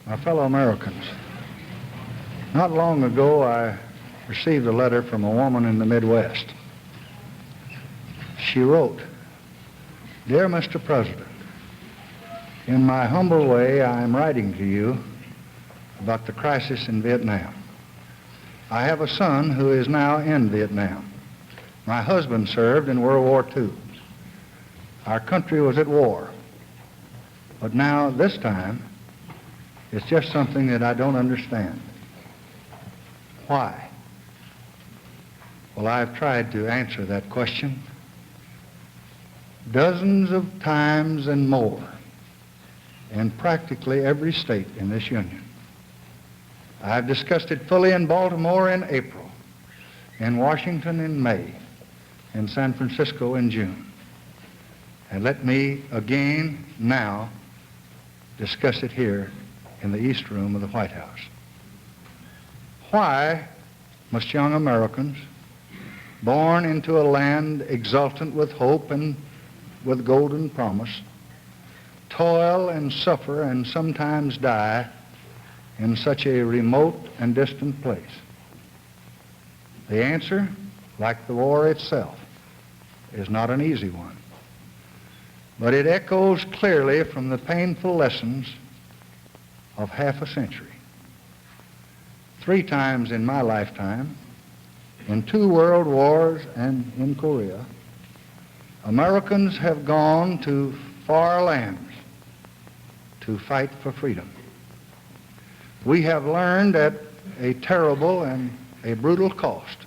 My fellow Americans, not long ago I received a letter from a woman in the Midwest. She wrote, "Dear Mr. President, in my humble way I am writing to you about the crisis in Vietnam. I have a son who is now in Vietnam. My husband served in World War II. Our country was at war. But now, this time, it's just something that I don't understand. Why? Well, I've tried to answer that question dozens of times and more in practically every state in this union. I've discussed it fully in Baltimore in April, in Washington in May, in San Francisco in June. And let me again now discuss it here in the East Room of the White House. Why must young Americans, born into a land exultant with hope and with golden promise, toil and suffer and sometimes die in such a remote and distant place? The answer, like the war itself, is not an easy one, but it echoes clearly from the painful lessons of half a century. 3 times in my lifetime, in 2 world wars and in Korea, Americans have gone to far lands to fight for freedom. We have learned at a terrible and a brutal cost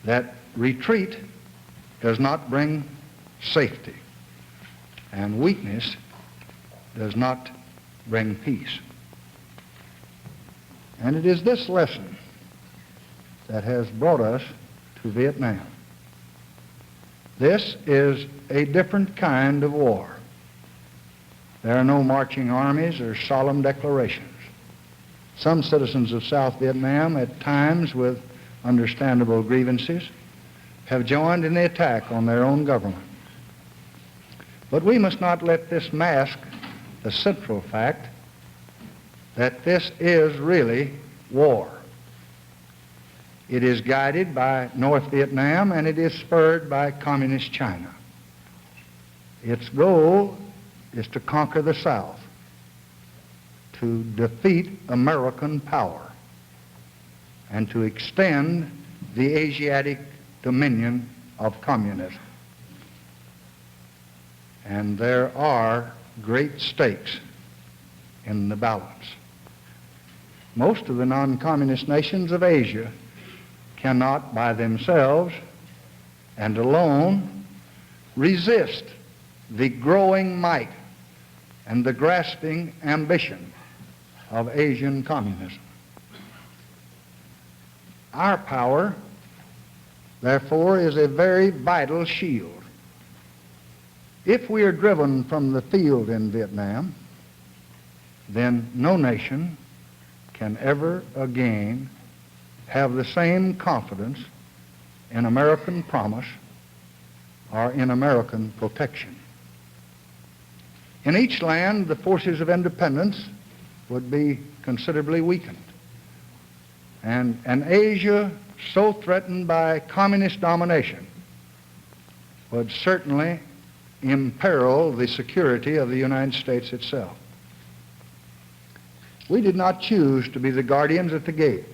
that retreat does not bring safety, and weakness does not bring peace. And it is this lesson that has brought us to Vietnam. This is a different kind of war. There are no marching armies or solemn declarations. Some citizens of South Vietnam, at times with understandable grievances, have joined in the attack on their own government. But we must not let this mask the central fact that this is really war. It is guided by North Vietnam and it is spurred by Communist China. Its goal is to conquer the South, to defeat American power, and to extend the Asiatic dominion of communism. And there are great stakes in the balance. Most of the non-communist nations of Asia cannot by themselves and alone resist the growing might and the grasping ambition of Asian communism. Our power, therefore, is a very vital shield. If we are driven from the field in Vietnam, then no nation can ever again have the same confidence in American promise or in American protection. In each land, the forces of independence would be considerably weakened. And an Asia so threatened by communist domination would certainly imperil the security of the United States itself. We did not choose to be the guardians at the gate,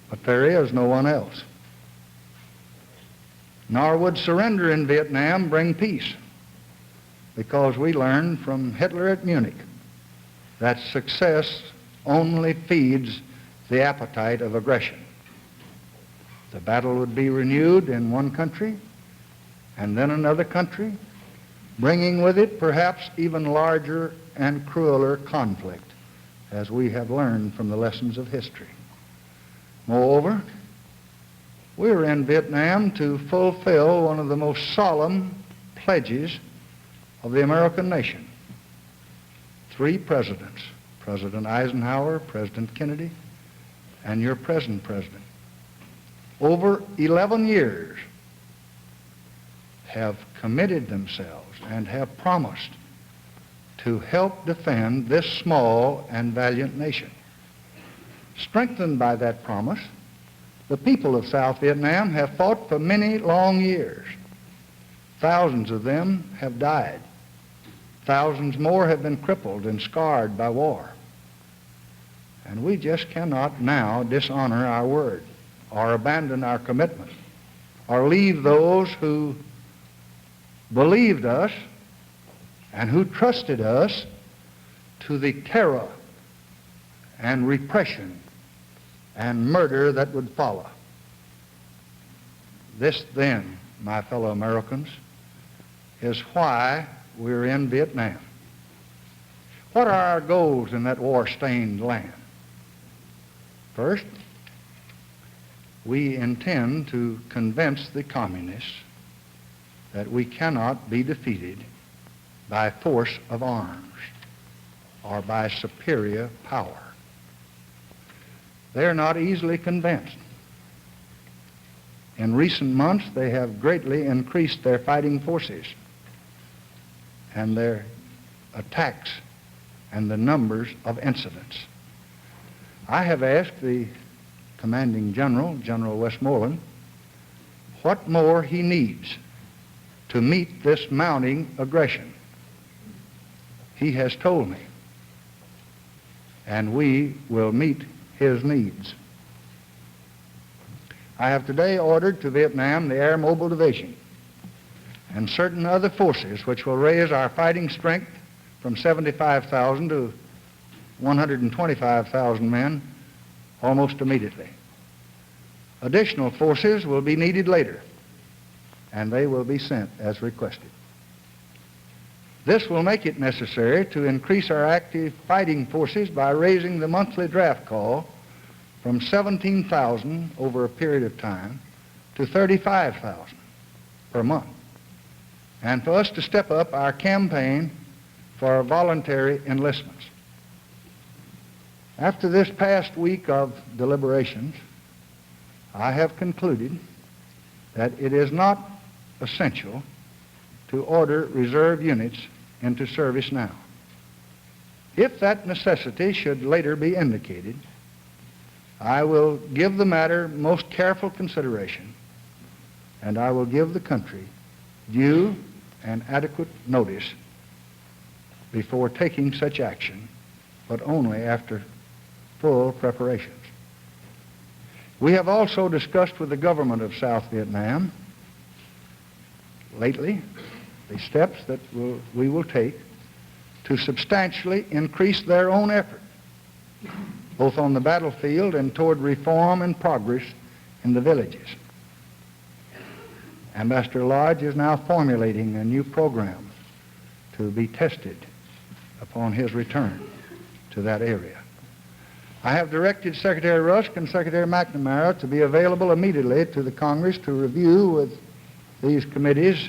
but there is no one else. Nor would surrender in Vietnam bring peace, because we learned from Hitler at Munich that success only feeds the appetite of aggression. The battle would be renewed in one country and then another country, bringing with it perhaps even larger and crueler conflict, as we have learned from the lessons of history. Moreover, we are in Vietnam to fulfill one of the most solemn pledges of the American nation. 3 presidents, President Eisenhower, President Kennedy, and your present president, over 11 years have committed themselves and have promised to help defend this small and valiant nation. Strengthened by that promise, the people of South Vietnam have fought for many long years. Thousands of them have died. Thousands more have been crippled and scarred by war. And we just cannot now dishonor our word or abandon our commitment or leave those who believed us and who trusted us to the terror and repression and murder that would follow. This then, my fellow Americans, is why we're in Vietnam. What are our goals in that war-stained land? First, we intend to convince the communists that we cannot be defeated by force of arms or by superior power. They're not easily convinced. In recent months, they have greatly increased their fighting forces and their attacks and the numbers of incidents. I have asked the commanding general, General Westmoreland, what more he needs to meet this mounting aggression. He has told me, and we will meet his needs. I have today ordered to Vietnam the Air Mobile Division and certain other forces which will raise our fighting strength from 75,000 to 125,000 men almost immediately. Additional forces will be needed later, and they will be sent as requested. This will make it necessary to increase our active fighting forces by raising the monthly draft call from 17,000 over a period of time to 35,000 per month, and for us to step up our campaign for voluntary enlistments. After this past week of deliberations, I have concluded that it is not essential to order reserve units into service now. If that necessity should later be indicated, I will give the matter most careful consideration, and I will give the country due and adequate notice before taking such action, but only after full preparations. We have also discussed with the government of South Vietnam lately the steps that we will take to substantially increase their own effort, both on the battlefield and toward reform and progress in the villages. Ambassador Lodge is now formulating a new program to be tested upon his return to that area. I have directed Secretary Rusk and Secretary McNamara to be available immediately to the Congress to review with these committees,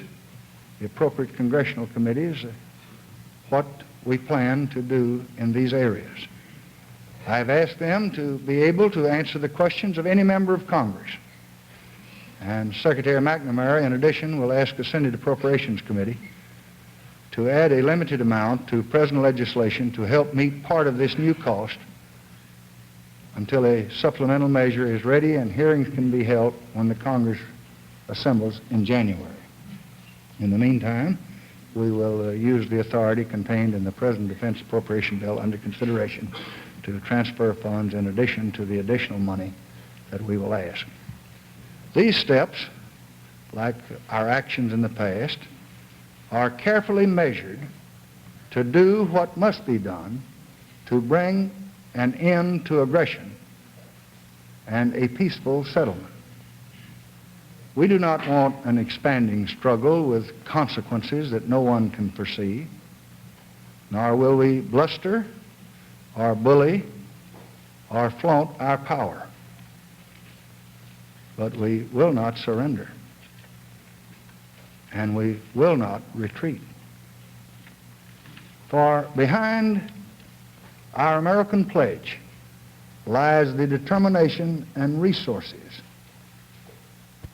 the appropriate congressional committees, what we plan to do in these areas. I have asked them to be able to answer the questions of any member of Congress. And Secretary McNamara, in addition, will ask the Senate Appropriations Committee to add a limited amount to present legislation to help meet part of this new cost until a supplemental measure is ready and hearings can be held when the Congress assembles in January. In the meantime, we will use the authority contained in the present Defense Appropriation Bill under consideration to transfer funds in addition to the additional money that we will ask. These steps, like our actions in the past, are carefully measured to do what must be done to bring an end to aggression and a peaceful settlement. We do not want an expanding struggle with consequences that no one can foresee, nor will we bluster or bully or flaunt our power. But we will not surrender, and we will not retreat. For behind our American pledge lies the determination and resources,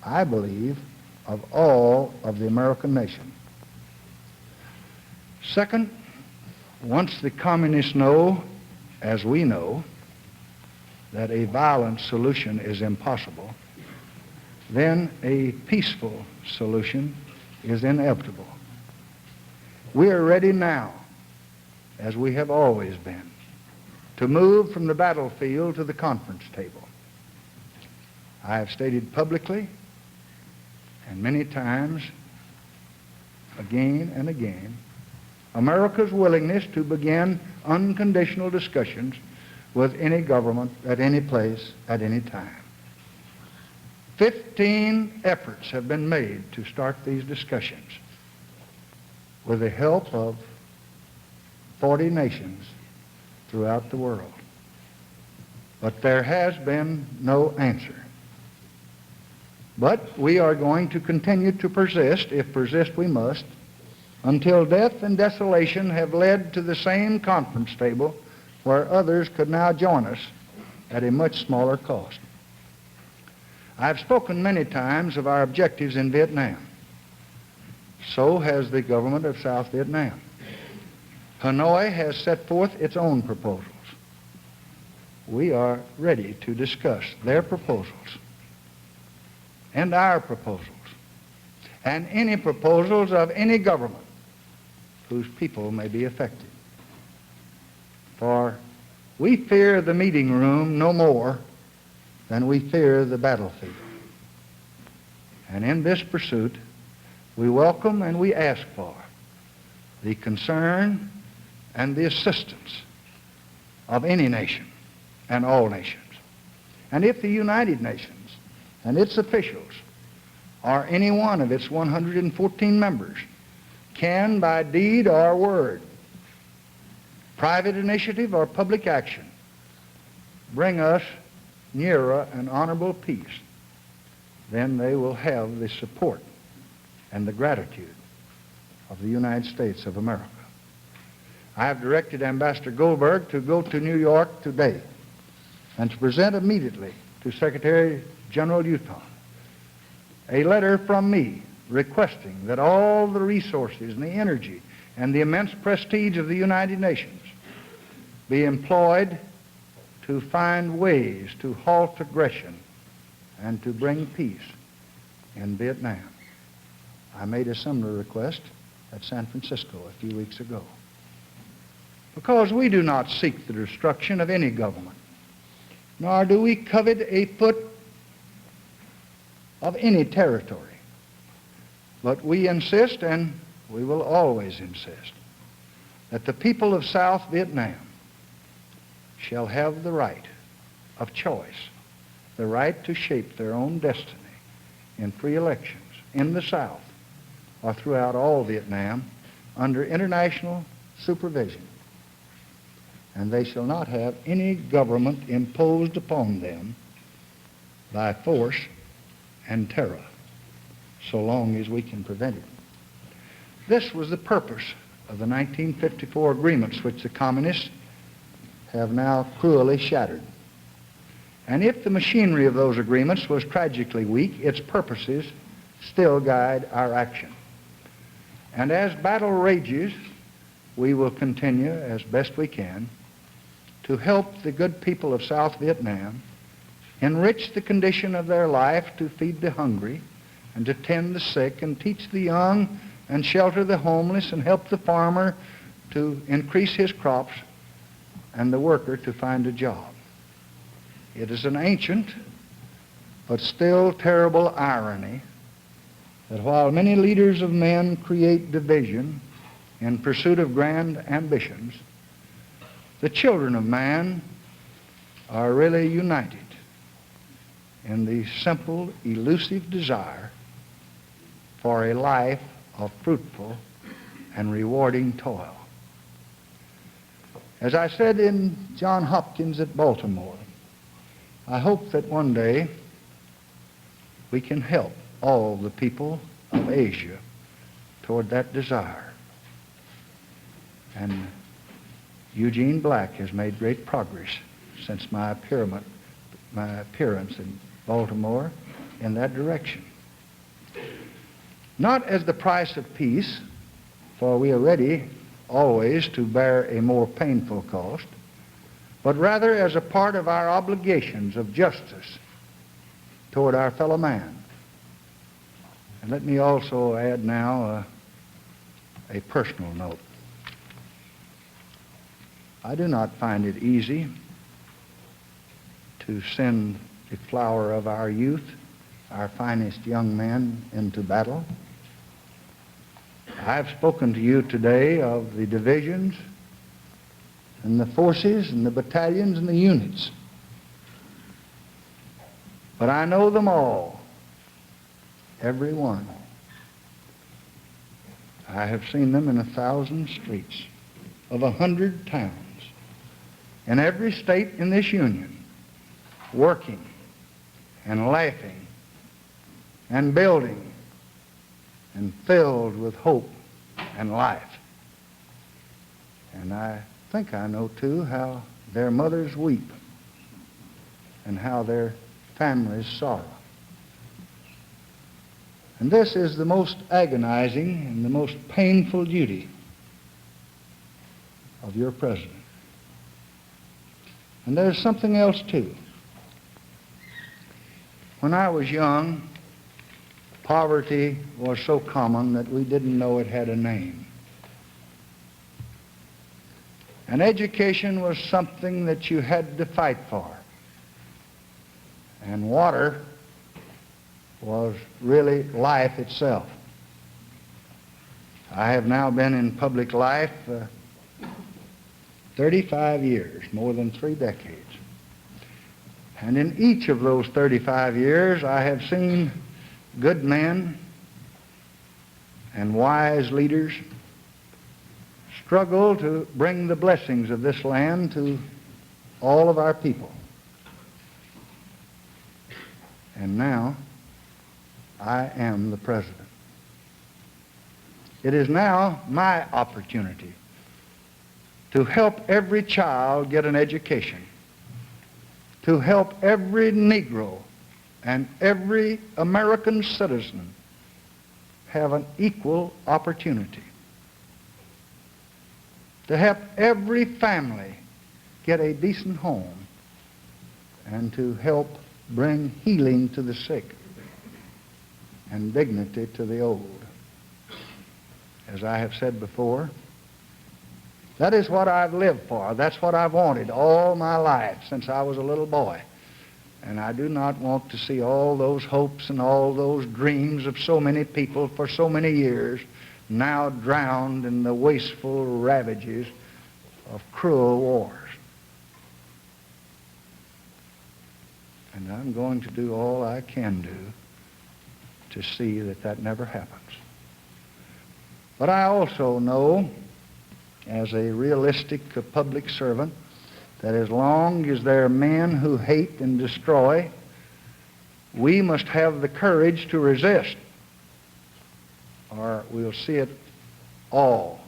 I believe, of all of the American nation. Second, Once the communists know, as we know, that a violent solution is impossible, then a peaceful solution is inevitable. We are ready now, as we have always been, to move from the battlefield to the conference table. I have stated publicly and many times, again and again, America's willingness to begin unconditional discussions with any government at any place at any time. 15 efforts have been made to start these discussions with the help of 40 nations throughout the world. But there has been no answer. But we are going to continue to persist, if persist we must, until death and desolation have led to the same conference table where others could now join us at a much smaller cost. I've spoken many times of our objectives in Vietnam. So has the government of South Vietnam. Hanoi has set forth its own proposals. We are ready to discuss their proposals and our proposals and any proposals of any government whose people may be affected. For we fear the meeting room no more than we fear the battlefield. And in this pursuit, we welcome and we ask for the concern and the assistance of any nation and all nations. And if the United Nations and its officials or any one of its 114 members can, by deed or word, private initiative or public action, bring us nearer an honorable peace, then they will have the support and the gratitude of the United States of America. I have directed Ambassador Goldberg to go to New York today and to present immediately to Secretary General Utah a letter from me requesting that all the resources and the energy and the immense prestige of the United Nations be employed to find ways to halt aggression and to bring peace in Vietnam. I made a similar request at San Francisco a few weeks ago. Because we do not seek the destruction of any government, nor do we covet a foot of any territory. But we insist, and we will always insist, that the people of South Vietnam shall have the right of choice, the right to shape their own destiny in free elections in the South or throughout all Vietnam under international supervision. And they shall not have any government imposed upon them by force and terror, so long as we can prevent it. This was the purpose of the 1954 agreements, which the communists have now cruelly shattered. And if the machinery of those agreements was tragically weak, its purposes still guide our action. And as battle rages, we will continue as best we can to help the good people of South Vietnam enrich the condition of their life, to feed the hungry and to tend the sick and teach the young and shelter the homeless and help the farmer to increase his crops and the worker to find a job. It is an ancient but still terrible irony that while many leaders of men create division in pursuit of grand ambitions, the children of man are really united in the simple, elusive desire for a life of fruitful and rewarding toil. As I said in Johns Hopkins at Baltimore, I hope that one day we can help all the people of Asia toward that desire. And Eugene Black has made great progress since my appearance in Baltimore in that direction. Not as the price of peace, for we are ready always to bear a more painful cost, but rather as a part of our obligations of justice toward our fellow man. And let me also add now a personal note. I do not find it easy to send the flower of our youth, our finest young men, into battle. I've spoken to you today of the divisions and the forces and the battalions and the units. But I know them all, every one. I have seen them in 1,000 streets of 100 towns in every state in this union, working and laughing and building and filled with hope and life. And I think I know, too, how their mothers weep and how their families sorrow. And this is the most agonizing and the most painful duty of your president. And there's something else, too. When I was young, poverty was so common that we didn't know it had a name. And education was something that you had to fight for. And water was really life itself. I have now been in public life 35 years, more than 3 decades. And in each of those 35 years, I have seen good men and wise leaders struggle to bring the blessings of this land to all of our people. And now, I am the president. It is now my opportunity to help every child get an education, to help every Negro and every American citizen have an equal opportunity, to help every family get a decent home, and to help bring healing to the sick and dignity to the old. As I have said before, that is what I've lived for. That's what I've wanted all my life since I was a little boy. And I do not want to see all those hopes and all those dreams of so many people for so many years now drowned in the wasteful ravages of cruel wars. And I'm going to do all I can do to see that that never happens. But I also know, as a realistic public servant, that as long as there are men who hate and destroy, we must have the courage to resist, or we'll see it all.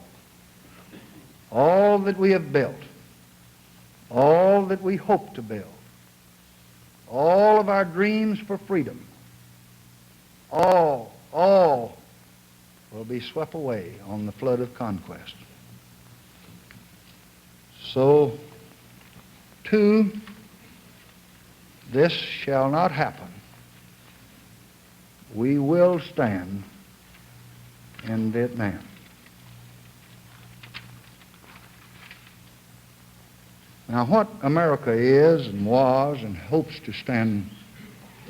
All that we have built, all that we hope to build, all of our dreams for freedom, all will be swept away on the flood of conquest. So, two, this shall not happen. We will stand in Vietnam. Now, what America is and was and hopes to stand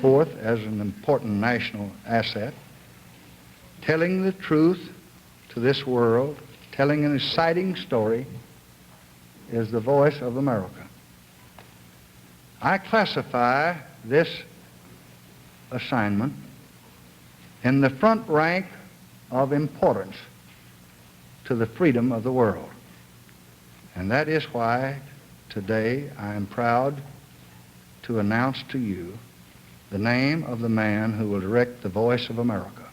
forth as an important national asset, telling the truth to this world, telling an exciting story, is the voice of America. I classify this assignment in the front rank of importance to the freedom of the world. And that is why today I am proud to announce to you the name of the man who will direct the voice of America.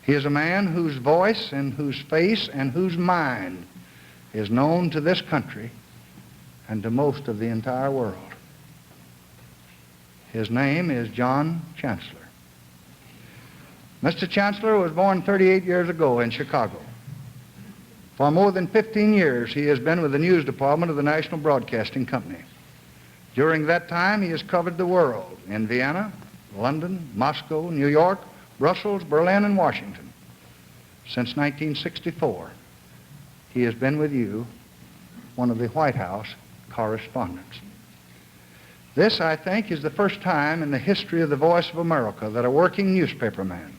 He is a man whose voice and whose face and whose mind is known to this country and to most of the entire world. His name is John Chancellor. Mr. Chancellor was born 38 years ago in Chicago. For more than 15 years, he has been with the news department of the National Broadcasting Company. During that time, he has covered the world in Vienna, London, Moscow, New York, Brussels, Berlin, and Washington. Since 1964, he has been with you, one of the White House correspondents. This, I think, is the first time in the history of the Voice of America that a working newspaperman,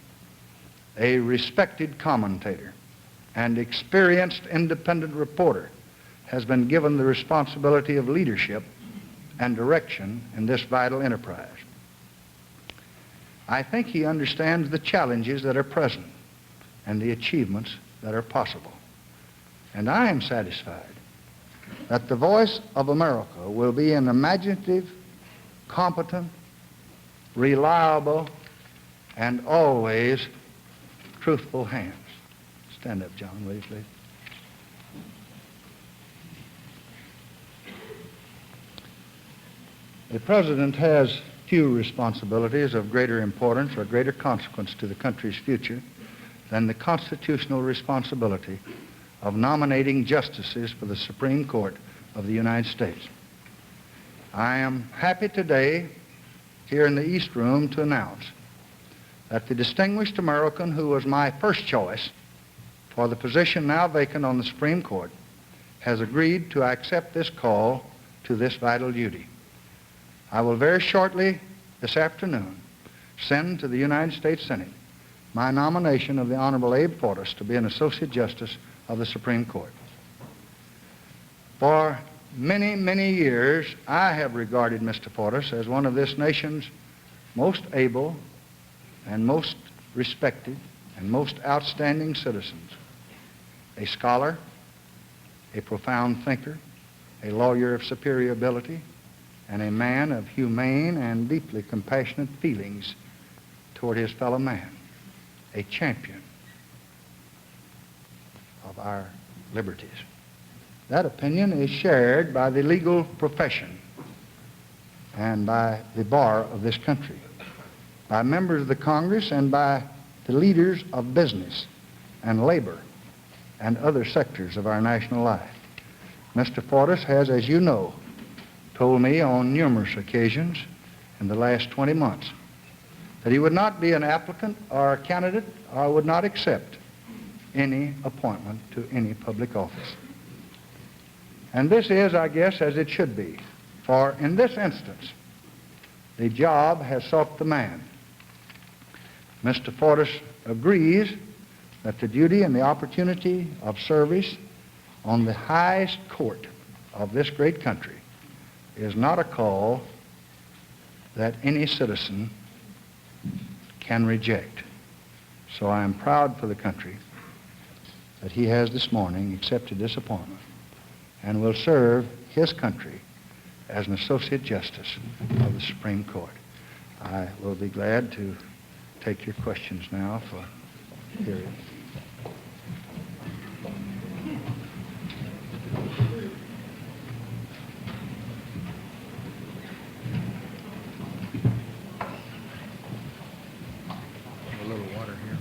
a respected commentator, and experienced independent reporter has been given the responsibility of leadership and direction in this vital enterprise. I think he understands the challenges that are present and the achievements that are possible. And I am satisfied that the Voice of America will be in imaginative, competent, reliable, and always truthful hands. Stand up, John, will you, please? The President has few responsibilities of greater importance or greater consequence to the country's future than the constitutional responsibility of nominating justices for the Supreme Court of the United States. I am happy today here in the East Room to announce that the distinguished American who was my first choice for the position now vacant on the Supreme Court has agreed to accept this call to this vital duty. I will very shortly this afternoon send to the United States Senate my nomination of the Honorable Abe Fortas to be an Associate Justice of the Supreme Court. For many, many years, I have regarded Mr. Fortas as one of this nation's most able and most respected and most outstanding citizens. A scholar, a profound thinker, a lawyer of superior ability, and a man of humane and deeply compassionate feelings toward his fellow man, a champion of our liberties. That opinion is shared by the legal profession and by the bar of this country, by members of the Congress and by the leaders of business and labor and other sectors of our national life. Mr. Fortas has, as you know, told me on numerous occasions in the last 20 months that he would not be an applicant or a candidate or would not accept any appointment to any public office. And this is, I guess, as it should be, for in this instance, the job has sought the man. Mr. Fortas agrees that the duty and the opportunity of service on the highest court of this great country is not a call that any citizen can reject. So I am proud for the country that he has this morning accepted this appointment and will serve his country as an Associate Justice of the Supreme Court. I will be glad to take your questions now for hearing. A little water here.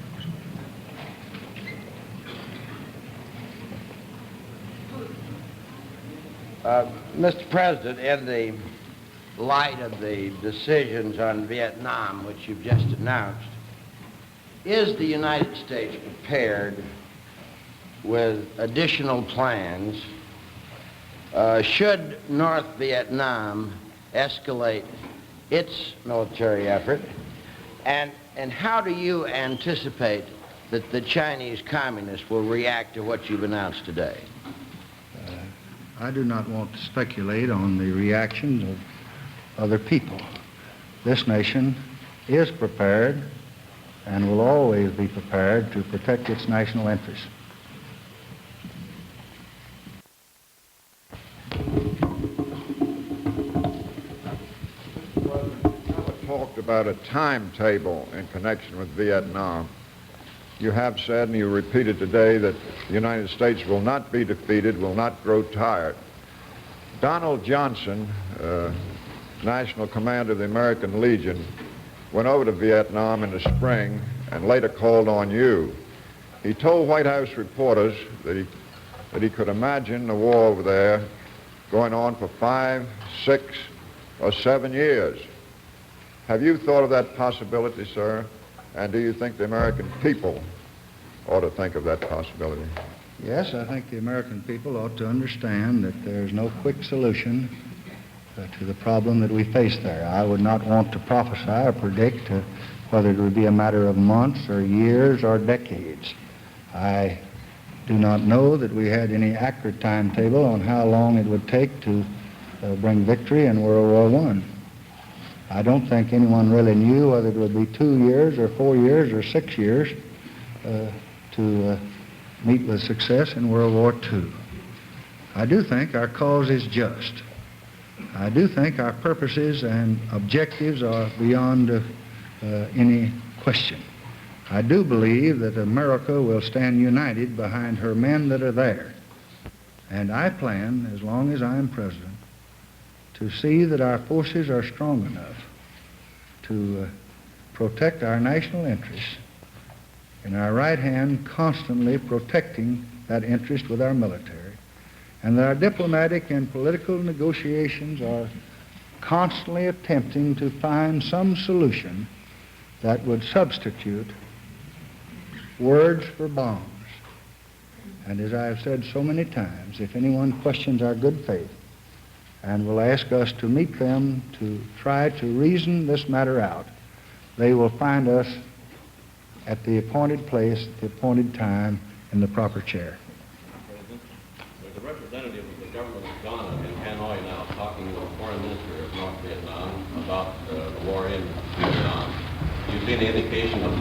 Mr. President, in the light of the decisions on Vietnam, which you've just announced, is the United States prepared with additional plans should North Vietnam escalate its military effort? And how do you anticipate that the Chinese communists will react to what you've announced today? I do not want to speculate on the reactions of other people. This nation is prepared and will always be prepared to protect its national interests. Talked about a timetable in connection with Vietnam. You have said, and you repeated today, that the United States will not be defeated, will not grow tired. Donald Johnson, National Commander of the American Legion, went over to Vietnam in the spring and later called on you. He told White House reporters that he that he could imagine the war over there going on for 5, 6, or 7 years. Have you thought of that possibility, sir? And do you think the American people ought to think of that possibility? Yes, I think the American people ought to understand that there's no quick solution to the problem that we face there. I would not want to prophesy or predict whether it would be a matter of months or years or decades. I do not know that we had any accurate timetable on how long it would take to bring victory in World War I. I don't think anyone really knew whether it would be 2 years or 4 years or 6 years to meet with success in World War II. I do think our cause is just. I do think our purposes and objectives are beyond any question. I do believe that America will stand united behind her men that are there. And I plan, as long as I am president, to see that our forces are strong enough to protect our national interests, and our right hand constantly protecting that interest with our military, and that our diplomatic and political negotiations are constantly attempting to find some solution that would substitute words for bombs. And as I have said so many times, if anyone questions our good faith and will ask us to meet them to try to reason this matter out, they will find us at the appointed place, at the appointed time, in the proper chair. President, there's a representative of the government of Ghana in Hanoi now talking to the foreign minister of North Vietnam about the war in Vietnam. Do you see any indication of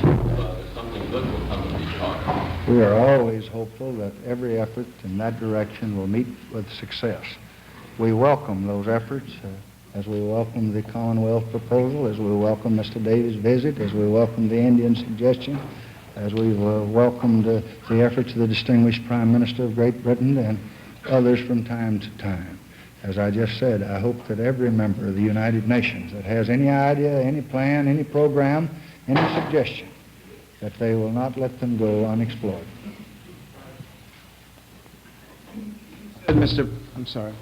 something good will come of these talks? We are always hopeful that every effort in that direction will meet with success. We welcome those efforts, as we welcome the Commonwealth proposal, as we welcome Mr. Davis' visit, as we welcome the Indian suggestion, as we've welcomed the efforts of the distinguished Prime Minister of Great Britain and others from time to time. As I just said, I hope that every member of the United Nations that has any idea, any plan, any program, any suggestion, that they will not let them go unexplored. I'm sorry.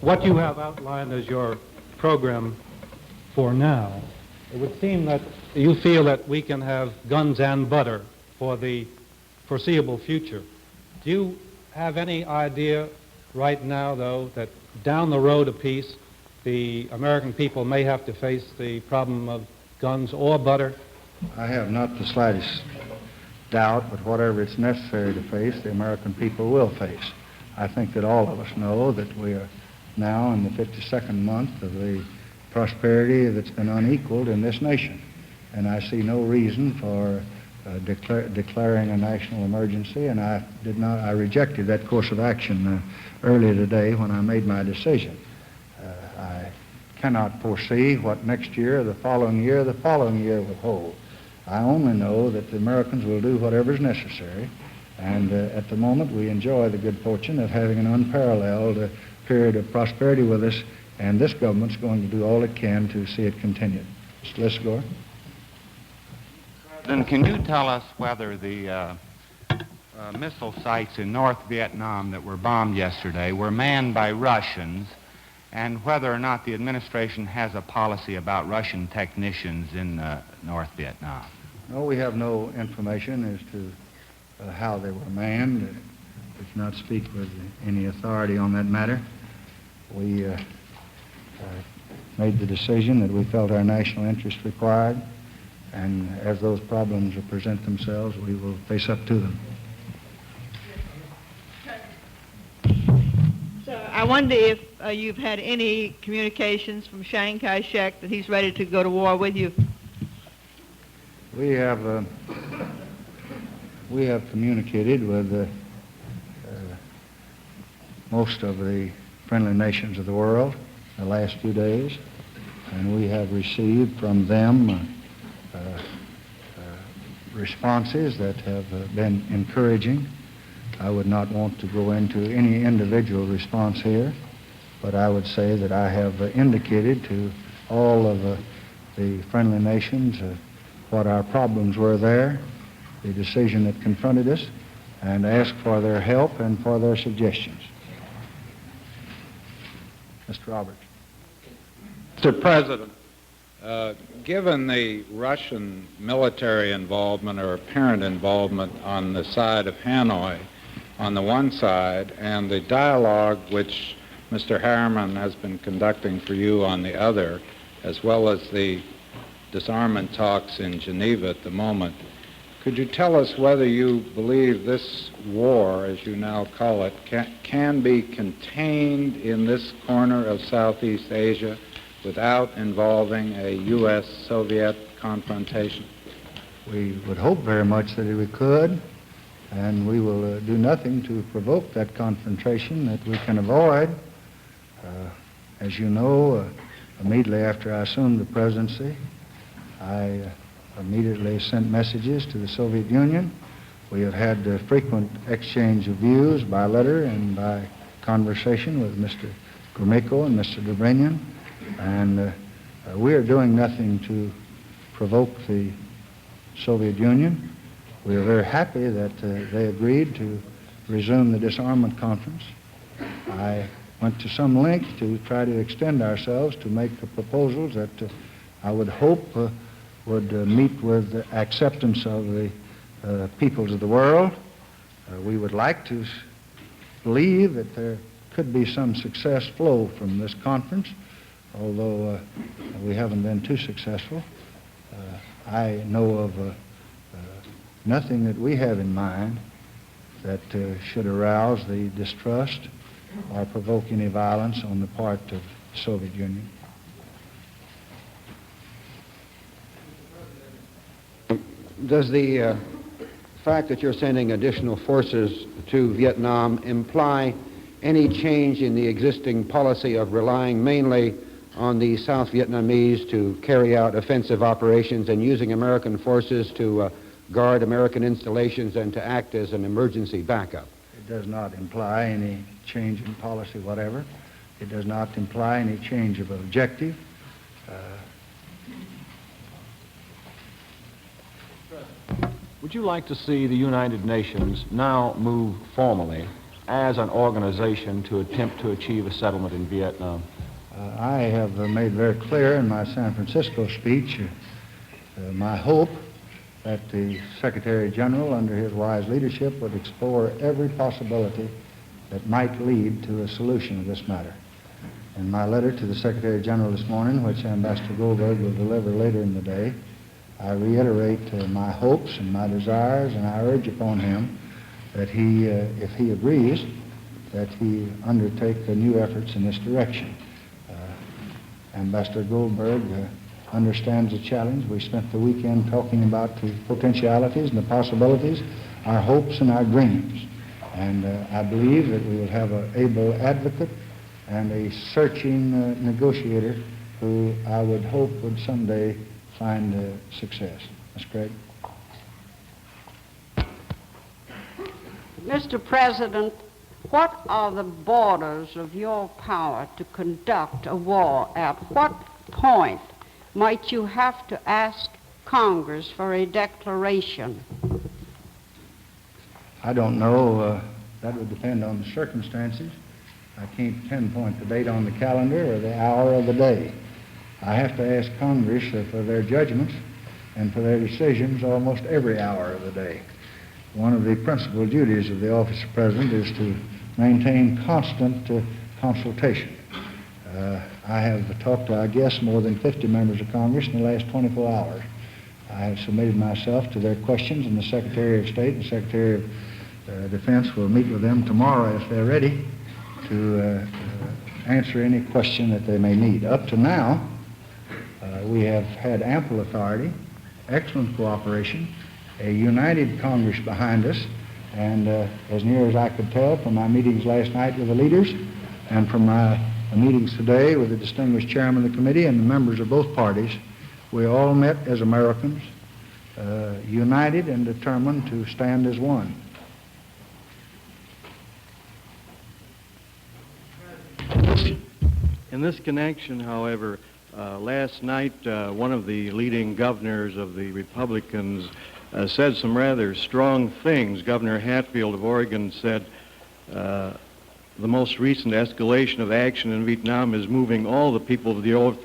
What you have outlined as your program for now, it would seem that you feel that we can have guns and butter for the foreseeable future. Do you have any idea right now, though, that down the road a piece, the American people may have to face the problem of guns or butter? I have not the slightest doubt, but whatever it's necessary to face, the American people will face. I think that all of us know that we are now in the 52nd month of the prosperity that's been unequaled in this nation. And I see no reason for declaring a national emergency, and I rejected that course of action earlier today when I made my decision. I cannot foresee what next year, the following year will hold. I only know that the Americans will do whatever is necessary, and at the moment we enjoy the good fortune of having an unparalleled period of prosperity with us, and this government's going to do all it can to see it continue. Mr. Lisgore? Then can you tell us whether the missile sites in North Vietnam that were bombed yesterday were manned by Russians, and whether or not the administration has a policy about Russian technicians in North Vietnam? No, we have no information as to how they were manned. We cannot speak with any authority on that matter. We made the decision that we felt our national interest required, and as those problems present themselves, we will face up to them. So I wonder if you've had any communications from Chiang Kai-shek that he's ready to go to war with you. We have communicated with most of the friendly nations of the world the last few days, and we have received from them responses that have been encouraging. I would not want to go into any individual response here, but I would say that I have indicated to all of the friendly nations what our problems were there, the decision that confronted us and ask for their help and for their suggestions. Mr. Roberts. Mr. President, given the Russian military involvement or apparent involvement on the side of Hanoi on the one side and the dialogue which Mr. Harriman has been conducting for you on the other, as well as the disarmament talks in Geneva at the moment, could you tell us whether you believe this war, as you now call it, can be contained in this corner of Southeast Asia without involving a U.S.-Soviet confrontation? We would hope very much that we could, and we will do nothing to provoke that confrontation that we can avoid. As you know, immediately after I assumed the presidency, I immediately sent messages to the Soviet Union. We have had frequent exchange of views by letter and by conversation with Mr. Gromyko and Mr. Dobrynin, and we are doing nothing to provoke the Soviet Union. We are very happy that they agreed to resume the disarmament conference. I went to some length to try to extend ourselves to make the proposals that I would hope would meet with the acceptance of the peoples of the world. We would like to believe that there could be some success flow from this conference, although we haven't been too successful. I know of nothing that we have in mind that should arouse the distrust or provoke any violence on the part of the Soviet Union. Does the fact that you're sending additional forces to Vietnam imply any change in the existing policy of relying mainly on the South Vietnamese to carry out offensive operations and using American forces to guard American installations and to act as an emergency backup? It does not imply any change in policy whatever. It does not imply any change of objective. Would you like to see the United Nations now move formally as an organization to attempt to achieve a settlement in Vietnam? I have made very clear in my San Francisco speech my hope that the Secretary General, under his wise leadership, would explore every possibility that might lead to a solution of this matter. In my letter to the Secretary General this morning, which Ambassador Goldberg will deliver later in the day, I reiterate my hopes and my desires, and I urge upon him that he, if he agrees, that he undertake new efforts in this direction. Ambassador Goldberg understands the challenge. We spent the weekend talking about the potentialities and the possibilities, our hopes and our dreams. And I believe that we will have an able advocate and a searching negotiator who I would hope would someday find success. Ms. Craig. Mr. President, what are the borders of your power to conduct a war? At what point might you have to ask Congress for a declaration? I don't know. That would depend on the circumstances. I can't pinpoint the date on the calendar or the hour of the day. I have to ask Congress for their judgments and for their decisions almost every hour of the day. One of the principal duties of the office of President is to maintain constant consultation. I have talked to, I guess, more than 50 members of Congress in the last 24 hours. I have submitted myself to their questions, and the Secretary of State and the Secretary of Defense will meet with them tomorrow if they're ready to answer any question that they may need. Up to now, we have had ample authority, excellent cooperation, a united Congress behind us, and as near as I could tell from my meetings last night with the leaders and from my meetings today with the distinguished chairman of the committee and the members of both parties, we all met as Americans, united and determined to stand as one. In this connection, however, last night one of the leading governors of the Republicans said some rather strong things. Governor Hatfield of Oregon said the most recent escalation of action in Vietnam is moving all the people of the earth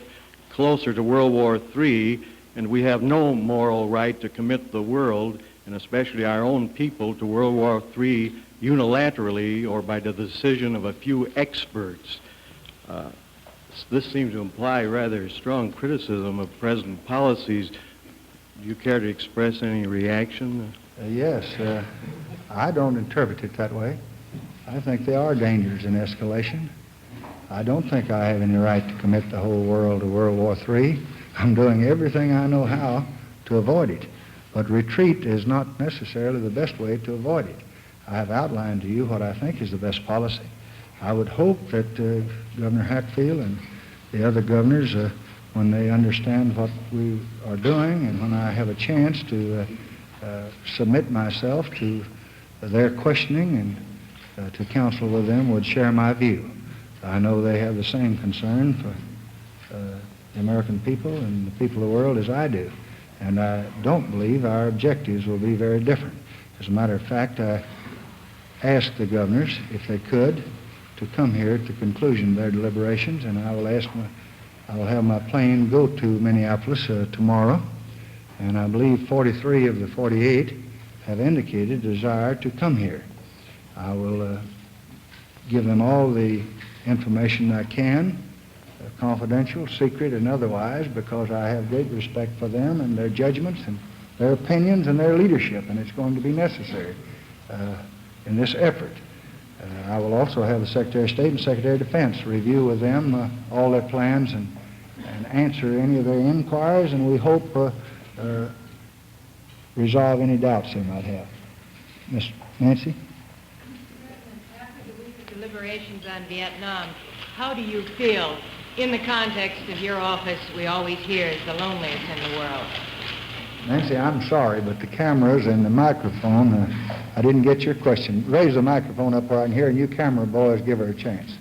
closer to World War III, and we have no moral right to commit the world, and especially our own people, to World War III unilaterally or by the decision of a few experts. This seems to imply rather strong criticism of present policies. Do you care to express any reaction? Yes, I don't interpret it that way. I think there are dangers in escalation. I don't think I have any right to commit the whole world to World War III. I'm doing everything I know how to avoid it. But retreat is not necessarily the best way to avoid it. I have outlined to you what I think is the best policy. I would hope that Governor Hatfield and the other governors, when they understand what we are doing and when I have a chance to submit myself to their questioning and to counsel with them, would share my view. I know they have the same concern for the American people and the people of the world as I do. And I don't believe our objectives will be very different. As a matter of fact, I asked the governors if they could to come here at the conclusion of their deliberations, and I will have my plane go to Minneapolis tomorrow, and I believe 43 of the 48 have indicated a desire to come here. I will give them all the information I can, confidential, secret, and otherwise, because I have great respect for them and their judgments and their opinions and their leadership, and it's going to be necessary in this effort. I will also have the Secretary of State and Secretary of Defense review with them all their plans and answer any of their inquiries, and we hope resolve any doubts they might have. Miss Nancy? After the week of deliberations on Vietnam, how do you feel in the context of your office? We always hear is the loneliest in the world. Nancy, I'm sorry, but the cameras and the microphone, I didn't get your question. Raise the microphone up where I can hear, and you camera boys give her a chance.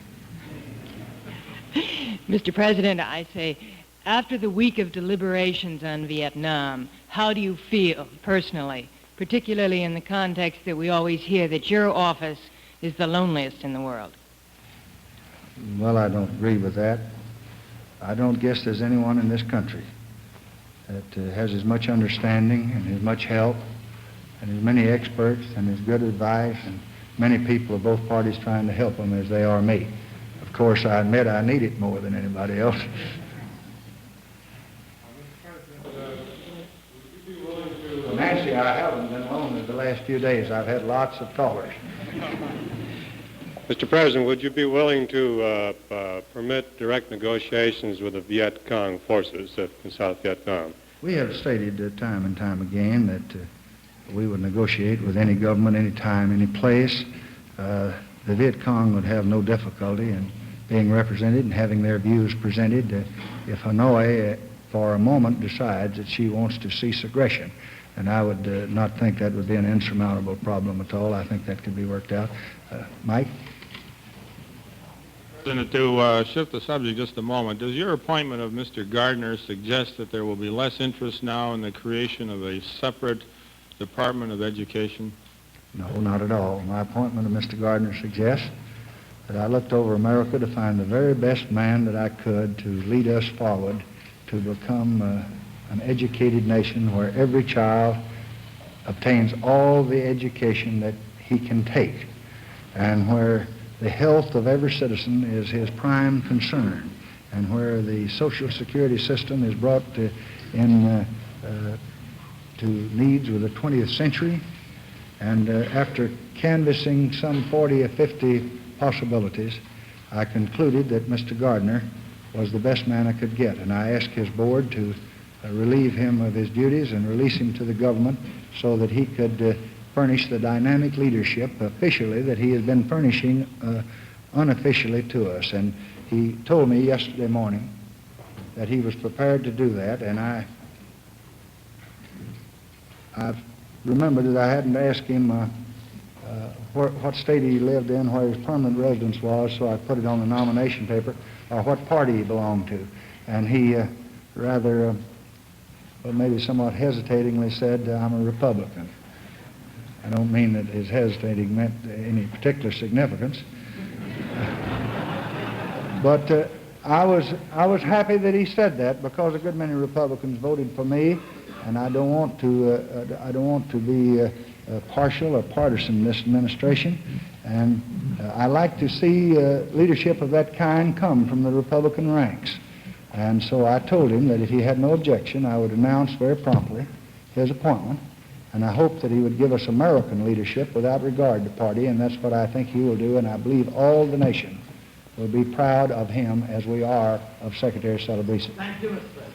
Mr. President, I say, after the week of deliberations on Vietnam, how do you feel personally, particularly in the context that we always hear that your office is the loneliest in the world? Well, I don't agree with that. I don't guess there's anyone in this country that has as much understanding and as much help and as many experts and as good advice and many people of both parties trying to help them as they are me. Of course, I admit I need it more than anybody else. Nancy, I haven't been lonely the last few days. I've had lots of callers. Mr. President, would you be willing to permit direct negotiations with the Viet Cong forces in South Vietnam? We have stated time and time again that we would negotiate with any government, any time, any place. The Viet Cong would have no difficulty in being represented and having their views presented if Hanoi, for a moment, decides that she wants to cease aggression. And I would not think that would be an insurmountable problem at all. I think that could be worked out. Mike? President, to shift the subject just a moment, does your appointment of Mr. Gardner suggest that there will be less interest now in the creation of a separate Department of Education? No, not at all. My appointment of Mr. Gardner suggests that I looked over America to find the very best man that I could to lead us forward to become an educated nation where every child obtains all the education that he can take, and where the health of every citizen is his prime concern, and where the Social Security system is brought to needs of the 20th century. And after canvassing some 40 or 50 possibilities, I concluded that Mr. Gardner was the best man I could get, and I asked his board to relieve him of his duties and release him to the government so that he could furnish the dynamic leadership officially that he has been furnishing unofficially to us. And he told me yesterday morning that he was prepared to do that, and I remembered that I hadn't asked him what state he lived in, where his permanent residence was, so I put it on the nomination paper, or what party he belonged to. And he rather well, maybe somewhat hesitatingly said, I'm a Republican. I don't mean that his hesitating meant any particular significance. But I was happy that he said that, because a good many Republicans voted for me, and I don't want to be partial or partisan in this administration. And I like to see leadership of that kind come from the Republican ranks. And so I told him that if he had no objection, I would announce very promptly his appointment. And I hope that he would give us American leadership without regard to party, and that's what I think he will do, and I believe all the nation will be proud of him as we are of Secretary Celebrezzi. Thank you, Mr. President.